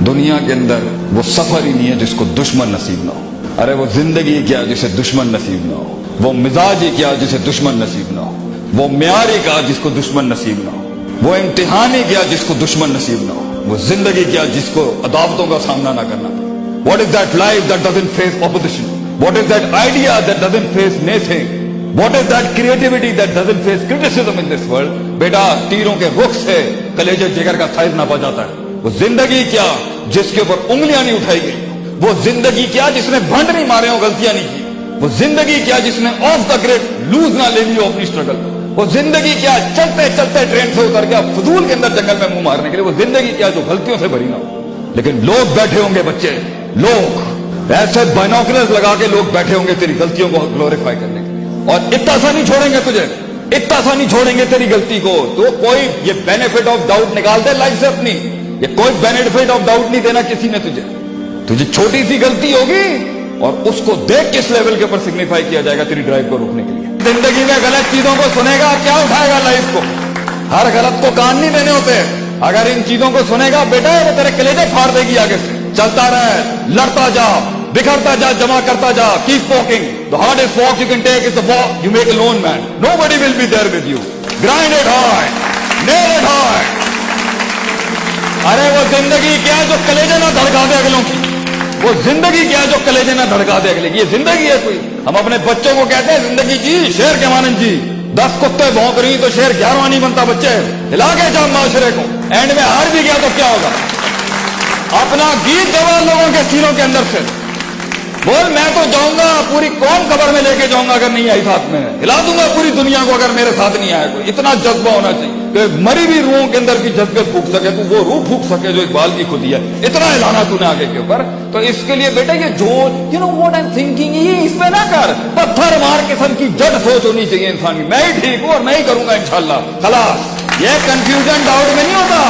दुनिया के अंदर वो सफर ही नहीं है जिसको दुश्मन नसीब ना हो। अरे वो जिंदगी क्या जिसे दुश्मन नसीब ना हो, वो मिजाज ही क्या जिसे दुश्मन नसीब ना हो, वो म्यार ही क्या जिसको दुश्मन नसीब ना हो, वो इम्तिहान ही क्या जिसको दुश्मन नसीब ना हो, वो जिंदगी क्या जिसको अदावतों का सामना ना करना पड़े। What is that life that doesn't face opposition? What is that idea that doesn't face naysaying? What is that creativity that doesn't face criticism in this world? बेटा, तीरों के रुख से कलेजे जिगर का साइज नापा जाता है। वो जिंदगी क्या जिसके ऊपर उंगलियां नहीं उठाई गई, वो जिंदगी क्या जिसने भंड नहीं मारे हो, गलतियां नहीं की, वो जिंदगी क्या जिसने ऑफ द ग्रिड लूज ना ले ली हो अपनी स्ट्रगल, वो जिंदगी क्या चलते चलते ट्रेन से उतर गया फजूल के अंदर जंगल में मुंह मारने के लिए, वो जिंदगी क्या जो गलतियों से भरी ना हो। लेकिन लोग बैठे होंगे, बच्चे लोग ऐसे बाइनोकुलर्स लगा के लोग बैठे होंगे तेरी गलतियों को ग्लोरीफाई करने के लिए, और इतना सा नहीं छोड़ेंगे तुझे, इतना सा नहीं छोड़ेंगे तेरी गलती को। तो कोई ये बेनिफिट ऑफ डाउट निकाल दे लाइफ से अपनी, ये कोई बेनिफिट ऑफ डाउट नहीं देना किसी ने तुझे। तुझे छोटी सी गलती होगी और उसको देख किस लेवल के ऊपर सिग्निफाई किया जाएगा तेरी ड्राइव को रोकने के लिए। जिंदगी में गलत चीजों को सुनेगा, क्या उठाएगा लाइफ को? हर गलत को कान नहीं देने होते। अगर इन चीजों को सुनेगा बेटा तो तेरे कलेजे फाड़ देगी आगे से। चलता रहे, लड़ता जा, बिखरता जा, जमा करता जा, keep walking. The hardest walk you can take is the walk you make alone man, nobody will be there with you. Grind it hard, nail it hard. अरे वो जिंदगी क्या जो कलेजे ना धड़का दे अगलों की, वो जिंदगी क्या जो कलेजे ना धड़का दे अगले की, ये जिंदगी है कोई? हम अपने बच्चों को कहते हैं जिंदगी जी शेर के मानन जी, 10 कुत्ते भौंक रही तो शेर 11वां नहीं बनता। बच्चे हिला के जाओ माशरे को, एंड में हार भी गया तो क्या होगा? अपना गीत गवा लोगों के सीनों के अंदर से बोल, मैं तो जाऊंगा पूरी कौम कब्र में लेके जाऊंगा अगर नहीं आई साथ में, हिला दूंगा पूरी दुनिया को अगर मेरे साथ नहीं आया कोई। इतना जज्बा होना चाहिए कि मरी हुई रूहों के अंदर की जज्बे फूक सके, तू वो रूह फूक सके जो इकबाल की खुदी है। इतना हिलाना तूने आगे के ऊपर। तो इसके लिए बेटा ये जो you know what I am thinking, ये इसमें ना कर, पत्थर मार किस्म की जड़ सोच होनी चाहिए इंसान की। मैं ही ठीक हूं और मैं ही करूंगा इंशाल्लाह, खलास। ये कंफ्यूजन डाउट में नहीं होता,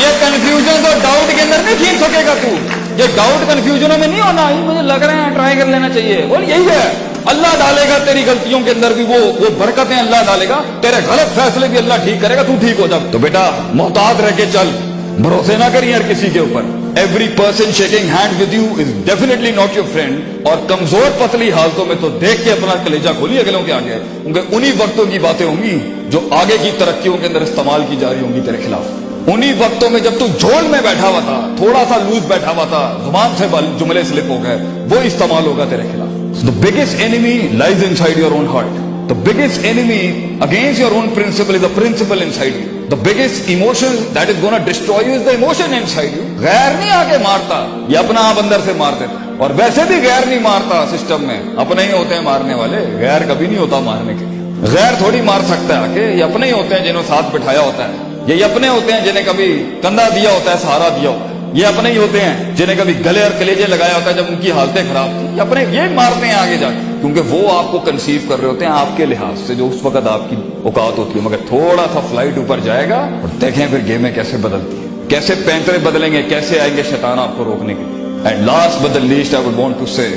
ये कंफ्यूजन तो डाउट के अंदर नहीं खींच सकेगा तू। ये डाउट कंफ्यूजनों में नहीं होना, मुझे लग रहा है ट्राई कर लेना चाहिए, बोल यही है। अल्लाह डालेगा तेरी गलतियों के अंदर भी वो बरकतें अल्लाह डालेगा, तेरे गलत फैसले भी अल्लाह ठीक करेगा, तू ठीक हो जा। तो बेटा मोहतात रह के चल, भरोसे ना करिए हर किसी के ऊपर। Every person shaking hand with you is definitely not your friend. और कमजोर पतली हालतों में तो देख के अपना कलेजा खोलिए अगलों के आगे, क्योंकि उन्हीं वक्तों की बातें होंगी जो आगे की तरक्कियों के अंदर इस्तेमाल की जा रही होंगी तेरे खिलाफ। उन्हीं वक्तों में जब तू झोल में बैठा हुआ था, थोड़ा सा लूज बैठा हुआ था, जुबान से जुमले स्लिप हो गए, वो इस्तेमाल होगा तेरे खिलाफ। The biggest enemy lies inside your own heart. The biggest enemy against your own principle is the principle inside you. The biggest emotion that is gonna destroy you is the emotion inside you. गैर नहीं आके मारता, ये अपना आप अंदर से मार देता। और वैसे भी गैर नहीं मारता सिस्टम में, अपने ही होते हैं मारने वाले, गैर कभी नहीं होता मारने के लिए। गैर थोड़ी मार सकता है आके, ये अपने ही होते हैं जिन्होंने साथ बिठाया होता है, ये अपने होते हैं जिन्हें कभी कंधा दिया होता है, सहारा दिया होता है, ये अपने ही होते हैं जिन्हें कभी गले और कलेजे लगाया होता है जब उनकी हालतें खराब थी, ये अपने ये मारते हैं आगे जाके, क्योंकि वो आपको कंसीव कर रहे होते हैं आपके लिहाज से जो उस वक्त आपकी औकात होती है। मगर थोड़ा सा फ्लाइट ऊपर जाएगा और देखें फिर गेमें कैसे बदलती है, कैसे पैंतरे बदलेंगे, कैसे आएंगे शैतान आपको रोकने के लिए। And last but the least I would want to say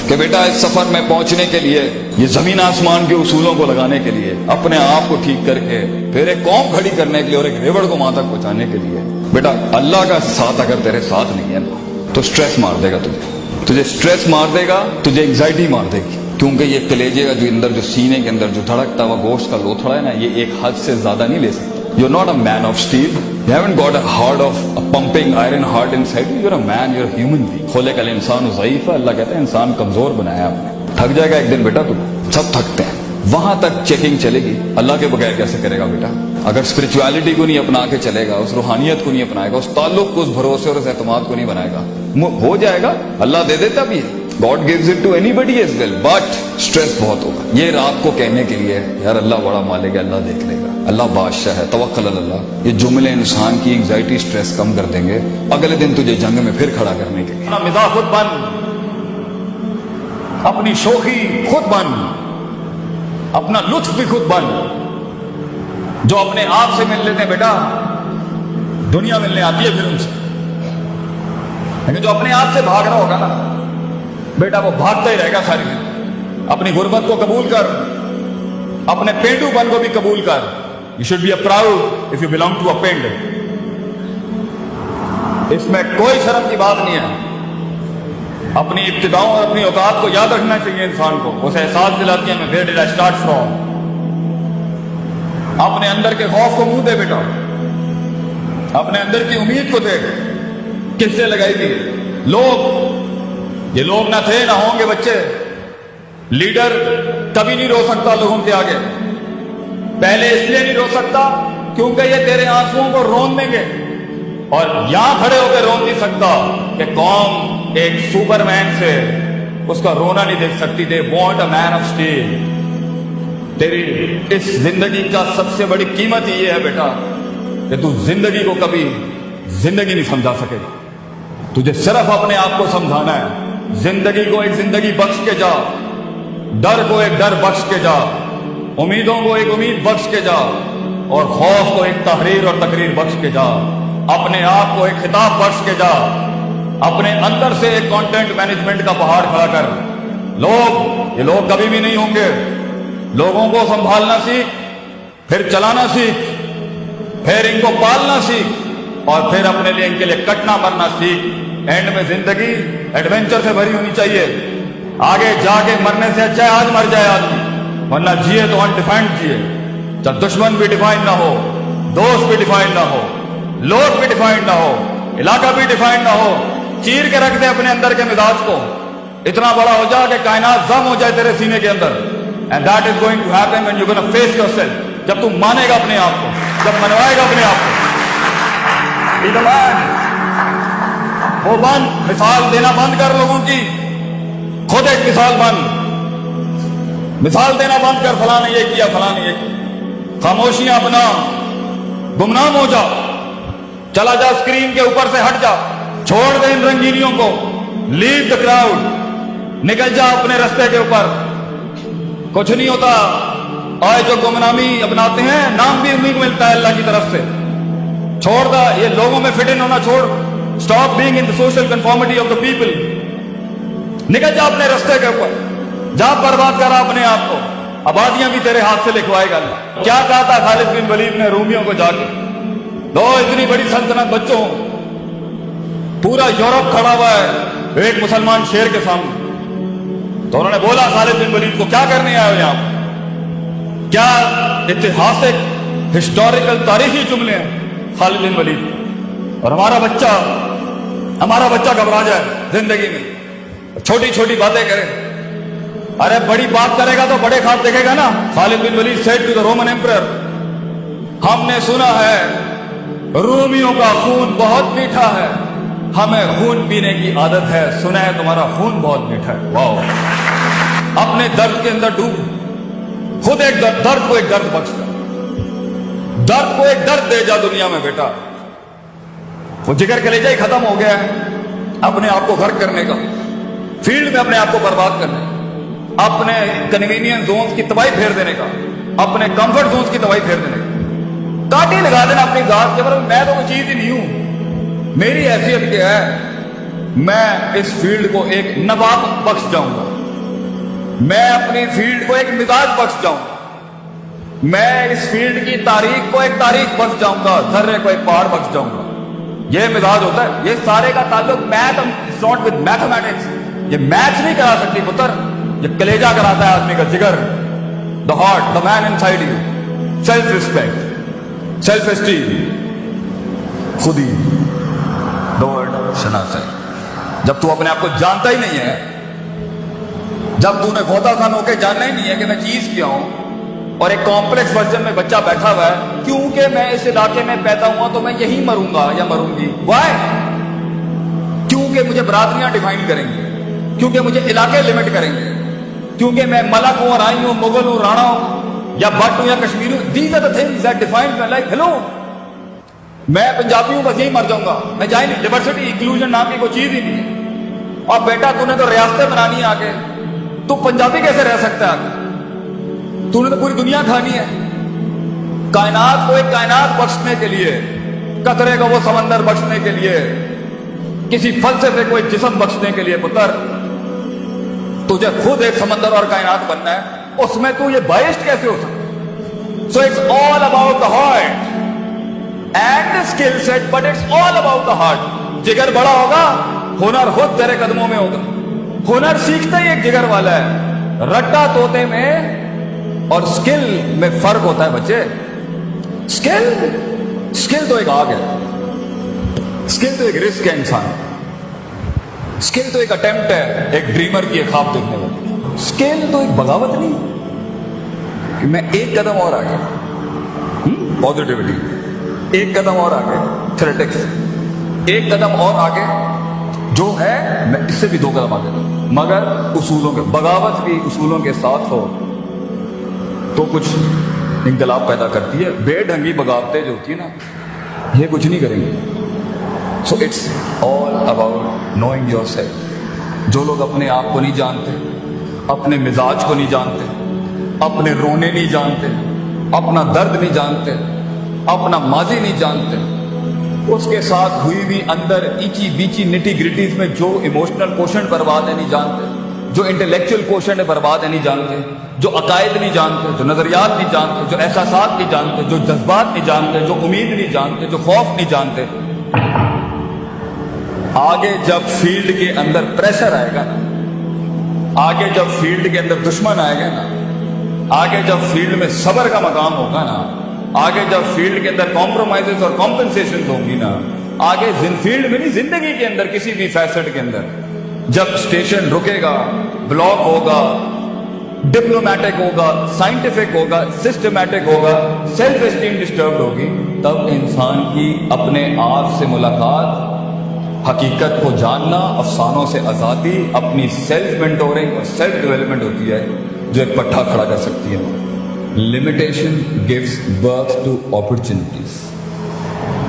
कि बेटा इस सफर में पहुंचने के लिए, ये जमीन आसमान के उसूलों को लगाने के लिए, अपने आप को ठीक करके फिर एक कौम खड़ी करने के लिए और एक रेवड़ को वहां तक पहुंचाने के लिए, बेटा अल्लाह का साथ अगर तेरे साथ नहीं है तो स्ट्रेस मार देगा तुझे स्ट्रेस मार देगा, तुझे एंग्जाइटी मार देगी। क्योंकि ये कलेजे का जो अंदर जो सीने के अंदर जो धड़कता हुआ गोश्त का लोथड़ा है ना, ये एक हद से ज्यादा नहीं ले सकता। You're not a man of steel. You haven't got a heart of a pumping iron heart inside you. You're a man. You're a human being. खुलेकल इंसान ज़ईफ़ है। अल्लाह कहता है इंसान कमजोर बनाया आपने। थक जाएगा एक दिन बेटा, तुम सब थकते हैं। वहां तक चेकिंग चलेगी। अल्लाह के बगैर कैसे करेगा बेटा? अगर स्पिरिचुअलिटी को नहीं अपना के चलेगा, उस रूहानियत को नहीं अपनाएगा, उस ताल्लुक को, उस भरोसे और उस एतमाद को नहीं बनाएगा, हो जाएगा। अल्लाह दे देता भी है, God gives it to anybody as well, but stress बहुत होगा। ये रात को कहने के लिए यार अल्लाह बड़ा मालिक है, अल्लाह देख लेगा, अल्लाह बादशाह है, तवक्कल अल्लाह, ये जुमले इंसान की एंग्जाइटी स्ट्रेस कम कर देंगे, अगले दिन तुझे जंग में फिर खड़ा करने के लिए। अपना मिजाज खुद बन, अपनी शोखी खुद बन, अपना लुत्फ भी खुद बन। जो अपने आप से मिल लेते हैं बेटा, दुनिया मिलने आती है फिर उनसे, लेकिन जो अपने आप से भाग रहा होगा ना बेटा, वो भागता ही रहेगा सारी जिंदगी। अपनी गुर्बत को कबूल कर, अपने पेंडूपन को भी कबूल कर। You should be proud if you belong to a पेंड। اس میں کوئی شرم کی بات نہیں ہے. اپنی ابتداؤں اور اپنی اوقات کو یاد رکھنا چاہیے انسان کو. اسے احساس دلاتی ہے میں where dead I start from. اپنے اندر کے خوف کو منہ دے بیٹا, اپنے اندر کی امید کو دیکھ. کس سے لگائی تھی لوگ؟ یہ لوگ نہ تھے نہ ہوں گے بچے. لیڈر کبھی نہیں رو سکتا لوگوں کے آگے. پہلے اس لیے نہیں رو سکتا کیونکہ یہ تیرے آنسوؤں کو رون دیں گے, اور یہاں کھڑے ہو کے رون نہیں سکتا کہ قوم ایک سپر مین سے اس کا رونا نہیں دیکھ سکتی. They want a man of steel. تیری اس زندگی کا سب سے بڑی قیمت یہ ہے بیٹا کہ تو زندگی کو کبھی زندگی نہیں سمجھا سکے گا. تجھے صرف اپنے آپ کو سمجھانا ہے. زندگی کو ایک زندگی بخش کے جا, ڈر کو ایک ڈر بخش کے جا, امیدوں کو ایک امید بخش کے جا, اور خوف کو ایک تحریر اور تقریر بخش کے جا. اپنے آپ کو ایک خطاب بخش کے جا. اپنے اندر سے ایک کانٹینٹ مینجمنٹ کا پہاڑ کھڑا کر. یہ لوگ کبھی بھی نہیں ہوں گے. لوگوں کو سنبھالنا سیکھ, پھر چلانا سیکھ, پھر ان کو پالنا سیکھ, اور پھر اپنے لیے ان کے لیے کٹنا مرنا سیکھ. اینڈ میں زندگی ایڈونچر سے بھری ہونی چاہیے. آگے جا کے مرنے سے اچھا ہے آج مر جائے آدمی, ورنہ جیے تو انڈیفائنڈ جیے. جب دشمن بھی ڈیفائن نہ ہو, دوست بھی ڈیفائن نہ ہو, لوگ بھی ڈیفائن نہ ہو, علاقہ بھی ڈیفائن نہ ہو, چیر کے رکھ دے اپنے اندر کے مزاج کو. اتنا بڑا ہو جا کہ کائنات ضم ہو جائے تیرے سینے کے اندر. And that is going to happen when you're going to face yourself. جب تم مانے گا اپنے آپ کو, جب منوائے گا اپنے آپ کو. Be the man. وہ مثال دینا بند کر لوگوں کی, خود ایک مثال بن. مثال دینا بند کر, فلاں نے یہ کیا, فلاں نے یہ کیا. خاموشیاں اپنا, گمنام ہو جا, چلا جا اسکرین کے اوپر سے ہٹ جا, چھوڑ دے ان رنگینیوں کو. لیو دا کراؤڈ, نکل جا اپنے رستے کے اوپر. کچھ نہیں ہوتا. آج جو گمنامی اپناتے ہیں نام بھی انہیں کو ملتا ہے اللہ کی طرف سے. چھوڑ دا یہ لوگوں میں فٹ ان ہونا چھوڑ. Stop being in the social conformity of the people. نکل جا اپنے رستے کے اوپر, جا برباد کرا اپنے آپ کو. آبادیاں بھی تیرے ہاتھ سے لکھوائے گا اللہ. کیا کہا تھا خالد بن ولید نے رومیوں کو جا کے؟ دو اتنی بڑی سلطنت بچوں, پورا یورپ کھڑا ہوا ہے ایک مسلمان شیر کے سامنے. تو انہوں نے بولا خالد بن ولید کو, کیا کرنے آئے ہو یہاں؟ کیا اتہاسک ہسٹوریکل تاریخی جملے ہیں خالد بن ولید. اور ہمارا بچہ گھبرا جائے زندگی میں, چھوٹی چھوٹی باتیں کرے. ارے بڑی بات کرے گا تو بڑے خواب دیکھے گا نا. خالد بن ولید said to the Roman emperor, ہم نے سنا ہے رومیوں کا خون بہت میٹھا ہے, ہمیں خون پینے کی عادت ہے. سنا ہے تمہارا خون بہت میٹھا ہے. واو. اپنے درد کے اندر ڈوب, خود ایک درد کو ایک درد بخش کر, درد کو ایک درد دے جا دنیا میں بیٹا. وہ جگر کلیجہ ہی ختم ہو گیا ہے اپنے آپ کو غرق کرنے کا, فیلڈ میں اپنے آپ کو برباد کرنے کا, اپنے کنوینئنس زونز کی تباہی پھیر دینے کا, اپنے کمفرٹ زونز کی تباہی پھیر دینے کا. کاٹی لگا دینا اپنی ذات کے, میں تو کوئی چیز ہی نہیں ہوں. میری حیثیت کیا ہے؟ میں اس فیلڈ کو ایک نبات بخش جاؤں گا, میں اپنی فیلڈ کو ایک مزاج بخش جاؤں گا, میں اس فیلڈ کی تاریخ کو ایک تاریخ بخش جاؤں گا, ذرے کو ایک پہاڑ بخش جاؤں گا. یہ مزاج ہوتا ہے. یہ سارے کا تعلق ناٹ ود میتھمیٹکس. یہ میتھس نہیں کرا سکتی پتر, یہ کلیجہ کراتا ہے آدمی کا, جگر, the heart, the man inside you. Self respect, self esteem, خودی شناسی. جب تو اپنے آپ کو جانتا ہی نہیں ہے, جب تو نے غوطہ خان ہو کے جاننا ہی نہیں ہے کہ میں چیز کیا ہوں, اور ایک کمپلیکس ورژن میں بچہ بیٹھا ہوا ہے کیونکہ میں اس علاقے میں پیدا ہوا تو میں یہی مروں گا یا مروں گی. وائی؟ کیونکہ مجھے برادریاں ڈیفائن کریں گی, کیونکہ مجھے علاقے لمٹ کریں گے, کیونکہ میں ملک ہوں, رائی ہوں, مغل ہوں, رانا ہوں, یا بٹ ہوں, یا کشمیر ہوں. These are the things that define my life. Hello, میں پنجابی ہوں, بس یہی مر جاؤں گا. میں جائیں نہیں. ڈائیورسٹی انکلوژن نام کی کوئی چیز ہی نہیں ہے. اور بیٹا تو نے تو ریاستیں بنانی ہے آگے, تو پنجابی کیسے رہ سکتا ہے آگے؟ تو نے تو پوری دنیا کھانی ہے. کائنات کو ایک کائنات بخشنے کے لیے, قطرے کو وہ سمندر بخشنے کے لیے, کسی فلسفے کو ایک جسم بخشنے کے لیے پتر تجھے خود ایک سمندر اور کائنات بننا ہے. اس میں تو یہ بائسڈ کیسے ہو سکتا؟ So it's all about the heart and skill set, but it's all about the heart. जिगर बड़ा होगा, हुनर खुद तेरे कदमों में होगा। हुनर सीखता ही एक जिगर वाला है। रट्टा तोते में और स्किल में फर्क होता है बच्चे। स्किल तो एक आग है, स्किल तो एक रिस्क है इंसान, स्किल तो एक अटेम्प्ट है एक ड्रीमर की एक ख्वाब देखने वाली। स्किल तो एक बगावत नहीं कि मैं एक कदम और आगे, पॉजिटिविटी, एक कदम और आगे थ्रेटिक्स, एक कदम और आगे जो है मैं इससे भी 2 कदम आगे, मगर उसूलों के, बगावत भी उसूलों के साथ हो तो कुछ इंकलाब पैदा करती है। बेढंगी बगावतें जो होती है ना, ये कुछ नहीं करेंगे। So it's all about knowing your self. जो लोग अपने आप को नहीं जानते, अपने मिजाज को नहीं जानते, अपने रोने नहीं जानते, अपना दर्द नहीं जानते, अपना माजी नहीं जानते, उसके साथ हुई भी अंदर इची बीची निटी ग्रिटीज में जो इमोशनल क्वेश्चन बर्बाद है नहीं जानते, जो इंटेलेक्चुअल क्वेश्चन है बर्बाद है नहीं जानते, जो अकायद नहीं जानते, जो नजरियात नहीं जानते, जो एहसासात नहीं जानते, जो जज्बात नहीं जानते, जो उम्मीद नहीं जानते, जो खौफ नहीं जानते, आगे जब फील्ड के अंदर प्रेशर आएगा ना, आगे जब फील्ड के अंदर दुश्मन आएगा ना, आगे जब फील्ड में सब्र का मकाम होगा ना, आगे जब फील्ड के अंदर कॉम्प्रोमाइजेस और कॉम्पेंसेशन होंगी ना, आगे फील्ड में नहीं, जिंदगी के अंदर किसी भी फैसेट के अंदर जब स्टेशन रुकेगा, ब्लॉक होगा, डिप्लोमेटिक होगा, साइंटिफिक होगा, सिस्टमैटिक होगा, सेल्फ एस्टीम डिस्टर्ब होगी, तब इंसान की अपने आप से मुलाकात, हकीकत को जानना, अफसानों से आज़ादी, अपनी सेल्फ मेंटोरिंग और सेल्फ डेवलपमेंट होती है जो एक पट्टा खड़ा कर सकती है। Limitation gives birth to opportunities.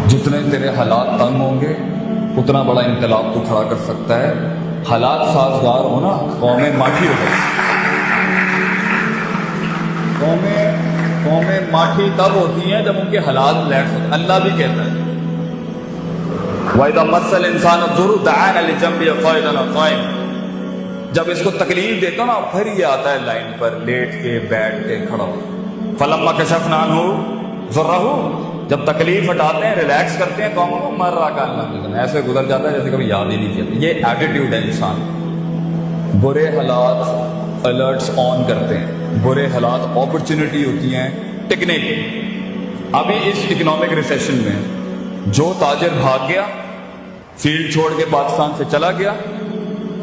जितने तेरे हालात तंग होंगे उतना बड़ा इनकलाब तू खड़ा कर सकता है। हालात साजगार हो ना, कौमें माठी हो गई। कौमें माठी तब होती हैं जब उनके हालात लैट होते। अल्लाह भी कहता है वाइदा मसल इंसान जब इसको तकलीफ देता ना फिर ये आता है लाइन पर लेट के बैठ के खड़ा हो। फलम्मा कशफना हो ज़ुर्रहू, जब तकलीफ हटाते हैं रिलैक्स करते हैं, कौन को मर रहा का अल्लाह ऐसे गुजर जाता है जैसे कभी याद ही नहीं किया। ये एटीट्यूड है इंसान। बुरे हालात अलर्ट्स ऑन करते हैं, बुरे हालात अपॉर्चुनिटी होती हैं टिकने की। अभी इस इकोनॉमिक रिसेशन में जो ताजिर भाग गया, फील्ड छोड़ के पाकिस्तान से चला गया,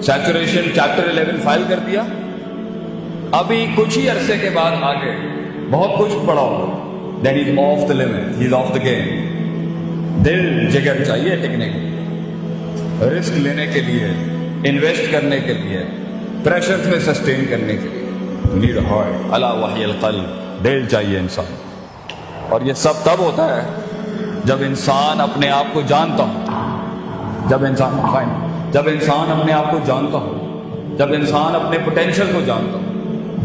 सैचुरेशन चैप्टर 11 फाइल कर दिया, अभी कुछ ही अरसे के बाद आगे बहुत कुछ पड़ा होगा, then is off the limit, he is off the game. दिल जिगर चाहिए टिकने के लिए, रिस्क लेने के लिए, इन्वेस्ट करने के लिए, प्रेशर्स में सस्टेन करने के लिए। नीड हार्ट अला वहियल क़ल्ब, दिल चाहिए इंसान। और ये सब तब होता है जब इंसान अपने आप को जानता हो, जब इंसान अपने आप को जानता हो, जब इंसान अपने पोटेंशियल को जानता हो,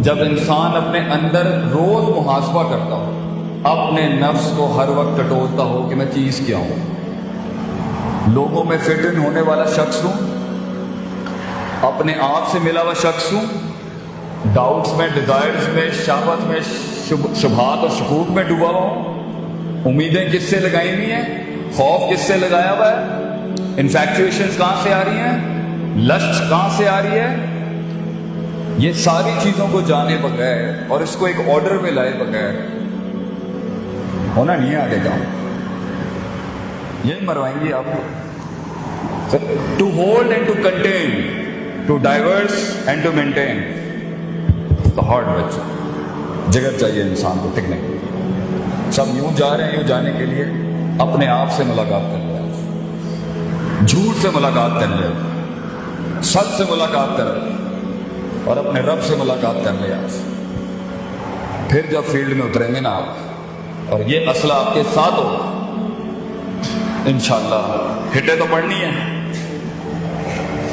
जब इंसान अपने अंदर रोज मुहासबा करता हो, अपने नफ्स को हर वक्त टटोलता हो कि मैं चीज क्या हूं, लोगों में फिट इन होने वाला शख्स हूं, अपने आप से मिला हुआ शख्स हूं, डाउट्स में, डिजायर्स में, शहवत में, शुभात और शकूक में डूबा हुआ हूं। उम्मीदें किससे लगाई हुई हैं, खौफ किससे लगाया हुआ है, इन्फैक्चुएशंस कहां से आ रही हैं, लस्ट कहां से आ रही है। ये सारी चीजों को जाने बगैर और इसको एक ऑर्डर में लाए बगैर होना नहीं है आगे काम। यही मरवाएंगे आपको। To hold and to contain, to diverse and to maintain the heart बच्चा। जिगर चाहिए इंसान को टिकने के लिए। सब यूं जा रहे हैं, यूं जाने के लिए अपने आप से मुलाकात कर ले, झूठ से मुलाकात कर ले, सच से मुलाकात कर ले और अपने रब से मुलाकात कर ले आज। फिर जब फील्ड में उतरेंगे ना आप और ये असला आपके साथ हो, इंशाल्लाह हिटे तो पड़नी है,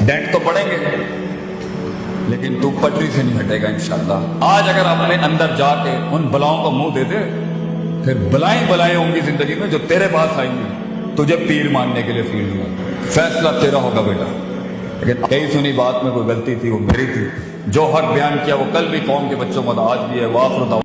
डेंट तो पड़ेंगे, लेकिन तू पटरी से नहीं हटेगा इंशाल्लाह। आज अगर अपने अंदर जाके उन बलाओं को मुंह दे दे, फिर बलाएं होंगी जिंदगी में जो तेरे पास आएंगी तुझे तीर मारने के लिए फील्ड में। फैसला तेरा होगा बेटा। लेकिन कई सुनी बात में कोई गलती थी, वो मेरी थी। जो हक बयान किया वो कल भी कौम के बच्चों को आज भी है। वाह